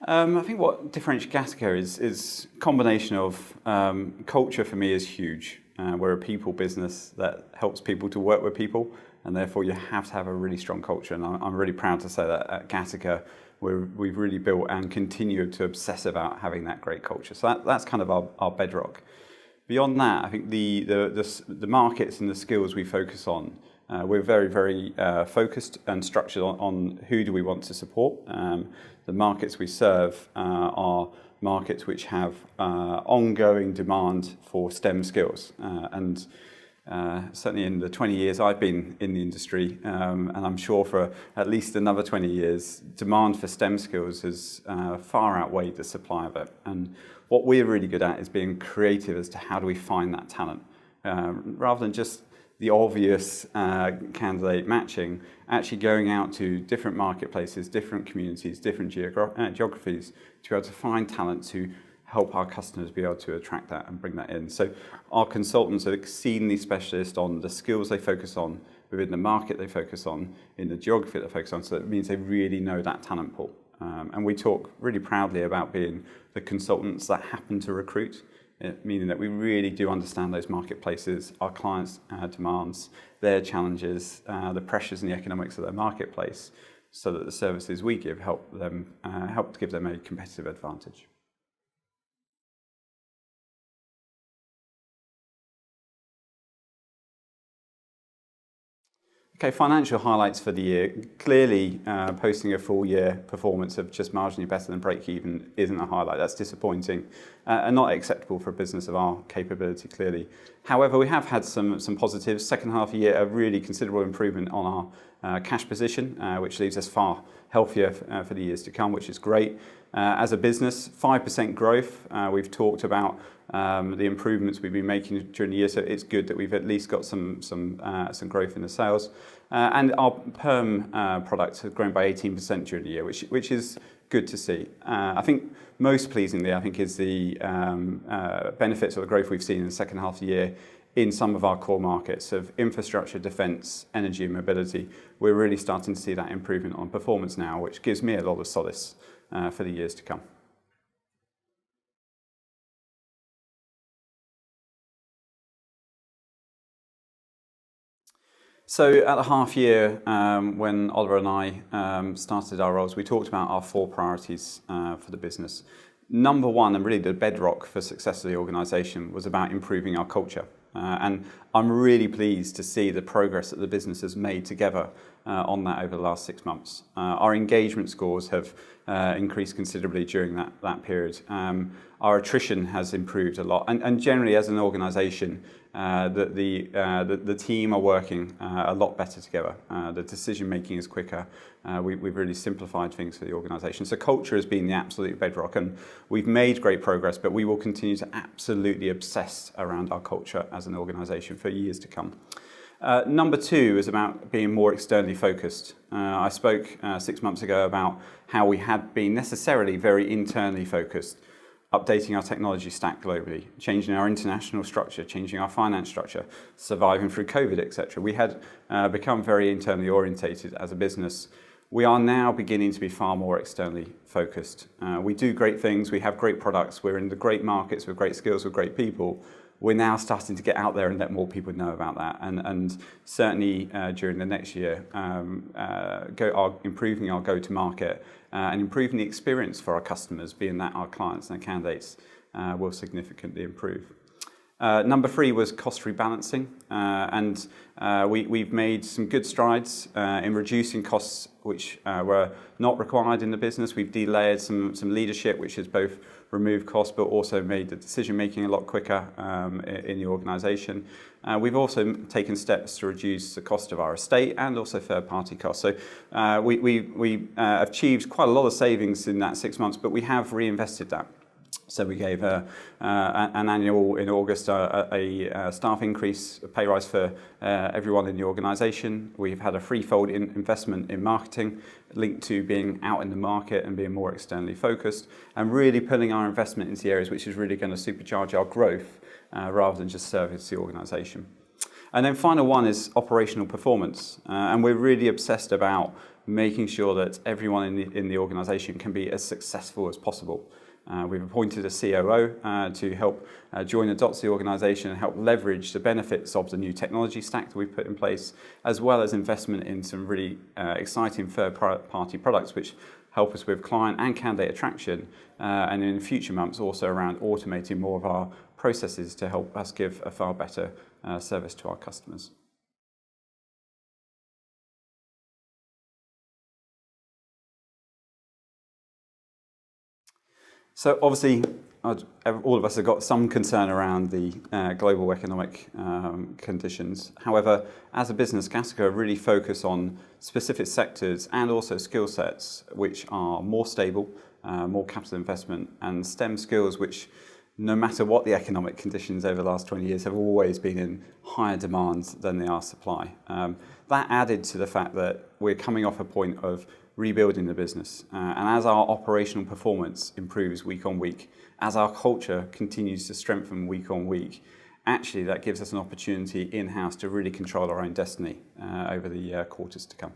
I think what differentiates Gattaca is a combination of culture for me is huge. We're a people business that helps people to work with people, and therefore you have to have a really strong culture. And I'm really proud to say that at Gattaca, we've really built and continue to obsess about having that great culture. So that's kind of our bedrock. Beyond that, I think the markets and the skills we focus on, we're very, very focused and structured on who do we want to support. The markets we serve are markets which have ongoing demand for STEM skills. And certainly in the 20 years I've been in the industry, and I'm sure for at least another 20 years, demand for STEM skills has far outweighed the supply of it. And what we're really good at is being creative as to how do we find that talent. Rather than just the obvious candidate matching, actually going out to different marketplaces, different communities, different geographies to be able to find talent to help our customers be able to attract that and bring that in. So our consultants are exceedingly specialist on the skills they focus on, within the market they focus on, in the geography they focus on, so it means they really know that talent pool. And we talk really proudly about being the consultants that happen to recruit, meaning that we really do understand those marketplaces, our clients' demands, their challenges, the pressures and the economics of their marketplace, so that the services we give help to give them a competitive advantage. Okay, financial highlights for the year. Clearly, posting a full year performance of just marginally better than break even isn't a highlight. That's disappointing and not acceptable for a business of our capability, clearly. However, we have had some positives. Second half of the year, a really considerable improvement on our cash position, which leaves us far healthier for the years to come, which is great. As a business, 5% growth. We've talked about the improvements we've been making during the year, so it's good that we've at least got some growth in the sales. And our perm product has grown by 18% during the year, which is good to see. I think most pleasingly, is the benefits of the growth we've seen in the second half of the year in some of our core markets of infrastructure, defence, energy and mobility. We're really starting to see that improvement on performance now, which gives me a lot of solace for the years to come. So at the half year, when Oliver and I started our roles, we talked about our 4 priorities for the business. Number one, and really the bedrock for success of the organisation, was about improving our culture. And I'm really pleased to see the progress that the business has made together on that over the last 6 months. Our engagement scores have increased considerably during that period. Our attrition has improved a lot, and generally as an organisation, the team are working a lot better together. The decision making is quicker. We've really simplified things for the organisation. So culture has been the absolute bedrock, and we've made great progress, but we will continue to absolutely obsess around our culture as an organisation for years to come. Number 2 is about being more externally focused. I spoke 6 months ago about how we had been necessarily very internally focused, updating our technology stack globally, changing our international structure, changing our finance structure, surviving through COVID, etc. We had become very internally orientated as a business. We are now beginning to be far more externally focused. We do great things, we have great products, we're in the great markets with great skills, with great people. We're now starting to get out there and let more people know about that. And certainly during the next year, improving our go-to-market and improving the experience for our customers, being that our clients and our candidates, will significantly improve. Number 3 was cost rebalancing, and we've made some good strides in reducing costs which were not required in the business. We've delayered some leadership, which has both removed costs but also made the decision making a lot quicker in the organisation. We've also taken steps to reduce the cost of our estate and also third-party costs. So we achieved quite a lot of savings in that 6 months, but we have reinvested that. So we gave an annual, in August, a staff increase, a pay rise for everyone in the organisation. We've had a threefold investment in marketing linked to being out in the market and being more externally focused and really putting our investment into the areas which is really going to supercharge our growth rather than just service the organisation. And then final one is operational performance. And we're really obsessed about making sure that everyone in the organisation can be as successful as possible. We've appointed a COO to help join the dots the organisation and help leverage the benefits of the new technology stack that we've put in place, as well as investment in some really exciting third-party products which help us with client and candidate attraction, and in future months also around automating more of our processes to help us give a far better service to our customers. So obviously, all of us have got some concern around the global economic conditions. However, as a business, Gattaca really focus on specific sectors and also skill sets which are more stable, more capital investment, and STEM skills which, no matter what the economic conditions over the last 20 years, have always been in higher demand than they are supply. That added to the fact that we're coming off a point of rebuilding the business. And as our operational performance improves week on week, as our culture continues to strengthen week on week, actually that gives us an opportunity in-house to really control our own destiny over the quarters to come.